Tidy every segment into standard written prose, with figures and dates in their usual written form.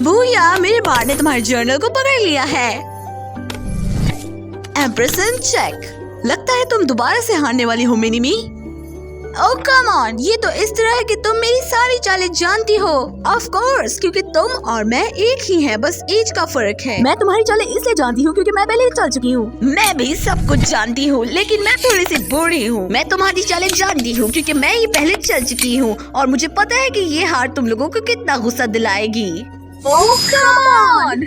भूया, मेरे बार ने तुम्हारे जर्नल को पकड़ लिया है। Ampersand check. लगता है तुम दोबारा से हारने वाली हो मिनीमी। ओह कम ऑन, ये तो इस तरह है कि तुम मेरी सारी चालें जानती हो। ऑफ कोर्स, क्योंकि तुम और मैं एक ही हैं, बस एज का फर्क है। मैं तुम्हारी चालें इसलिए जानती हूँ क्योंकि मैं पहले ही चल चुकी हूँ। मैं भी सब कुछ जानती हूँ, लेकिन मैं थोड़ी सी बूढ़ी हूँ। मैं तुम्हारी चालें जानती हूँ क्योंकि मैं ये पहले चल चुकी हूँ और मुझे पता है कि ये हार तुम लोगों को कितना गुस्सा दिलाएगी। ओह कम ऑन।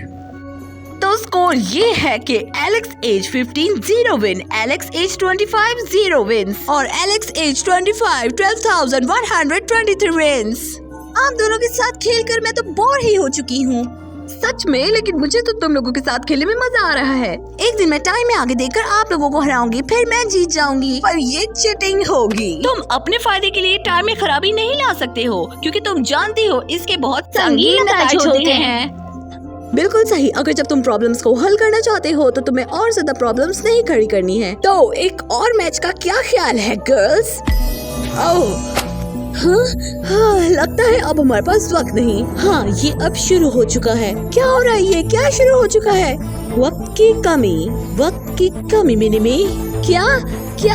तो स्कोर ये है कि Alex as 15 0 win, Alex as 25 0 wins और एलेक्स एज 25 12,123 विन्स। आप दोनों के साथ खेलकर मैं तो बोर ही हो चुकी हूँ। सच में, लेकिन मुझे तो तुम लोगों के साथ खेलने में मजा आ रहा है। एक दिन मैं टाइम में आगे देखकर आप लोगों को हराऊंगी, फिर मैं जीत जाऊंगी, पर ये चीटिंग होगी। तुम अपने फायदे के लिए टाइम में खराबी नहीं ला सकते हो, क्योंकि तुम जानती हो इसके बहुत संगीन नतीजे होते हैं। बिल्कुल सही। अगर जब तुम प्रॉब्लम्स को हल करना चाहते हो तो तुम्हें और ज्यादा प्रॉब्लम्स नहीं खड़ी करनी है। तो एक और मैच का क्या ख्याल है गर्ल्स? हाँ, लगता है अब हमारे पास वक्त नहीं। हाँ, ये अब शुरू हो चुका है। क्या हो रहा है? ये क्या शुरू हो चुका है? वक्त की कमी मिनीमी। क्या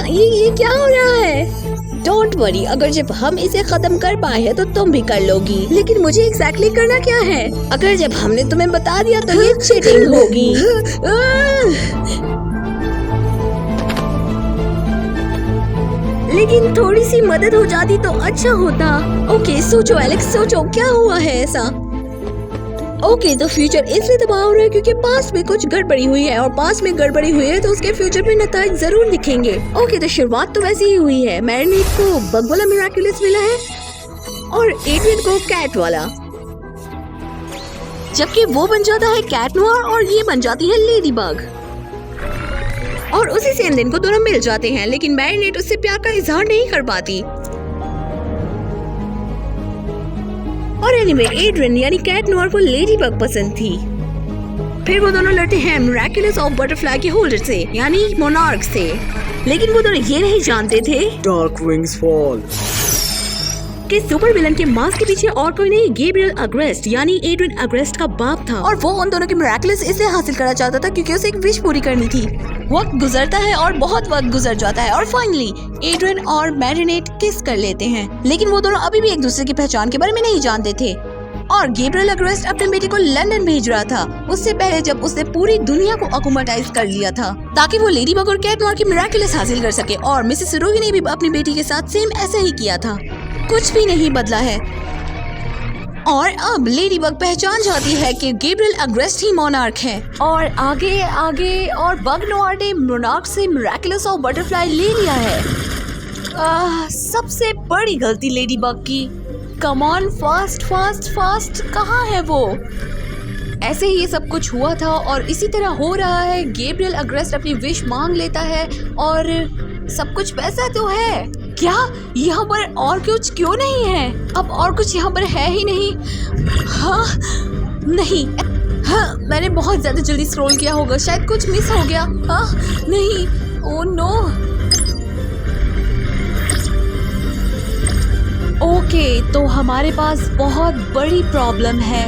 ये क्या हो रहा है? डोंट वरी, अगर जब हम इसे खत्म कर पाए हैं तो तुम भी कर लोगी। लेकिन मुझे एग्जैक्टली करना क्या है? अगर जब हमने तुम्हें बता दिया तो ये चीटिंग होगी। लेकिन थोड़ी सी मदद हो जाती तो अच्छा होता। ओके, सोचो एलेक्स, सोचो क्या हुआ है ऐसा। ओके, तो फ्यूचर इसलिए तबाह हो रहा है क्योंकि पास्ट में कुछ गड़बड़ी हुई है, और पास्ट में गड़बड़ी हुई है तो उसके फ्यूचर में नतीजे जरूर दिखेंगे। ओके, तो शुरुआत तो वैसे ही हुई है। मैरिनेट को बग वाला मिराकुलस मिला है और एड्रियन को कैट वाला, जबकि वो बन जाता है कैट नोयर और ये बन जाती है लेडी बग। और उसी सेम दिन को दोनों मिल जाते हैं, लेकिन मैरिनेट उससे प्यार का इजहार नहीं कर पाती। और एनीवे, एड्रियन यानी कैट नोयर को लेडी बग पसंद थी। फिर वो दोनों लड़ते हैं मिराकुलस ऑफ बटरफ्लाई के होल्डर से, यानी मोनार्क से। लेकिन वो दोनों ये नहीं जानते थे डार्क विंग्स फॉल कि सुपर विलन के मास्क के पीछे और कोई नहीं, गैब्रियल अग्रेस्ट यानी एड्रियन अग्रेस्ट का बाप था। और वो उन दोनों के मिराकुलस इसलिए हासिल करना चाहता था क्योंकि उसे एक विश पूरी करनी थी। वक्त गुजरता है और बहुत वक्त गुजर जाता है और फाइनली एड्रियन और मैरिनेट किस कर लेते हैं। लेकिन वो दोनों अभी भी एक दूसरे की पहचान के बारे में नहीं जानते थे। और गैब्रियल अग्रेस्ट अपने बेटे को लंदन भेज रहा था उससे पहले, जब उसने पूरी दुनिया को अकुमाटाइज कर लिया था ताकि वो लेडी बग और कैट नोयर की मिराकुलस हासिल कर सके। और मिसेस रोही ने भी अपनी बेटी के साथ सेम ऐसा ही किया था। कुछ भी नहीं बदला है। और अब लेडी बग पहचान जाती है कि गैब्रियल अग्रेस्ट ही मोनार्क है। और आगे और बग नोयर ने मोनार्क से मिराकुलस ऑफ बटरफ्लाई ले लिया है। सबसे बड़ी गलती लेडी बग की। कम ऑन, फास्ट कहाँ है वो? ऐसे ही ये सब कुछ हुआ था और इसी तरह हो रहा है। गैब्रियल अग्रेस्ट अपनी विश मांग लेता है और सब कुछ वैसा तो है। क्या यहाँ पर और कुछ क्यों नहीं है? अब और कुछ यहाँ पर है ही नहीं। हाँ, नहीं, हाँ, मैंने बहुत ज्यादा जल्दी स्क्रॉल किया होगा, शायद कुछ मिस हो गया। हाँ, नहीं, ओह नो। ओके, तो हमारे पास बहुत बड़ी प्रॉब्लम है।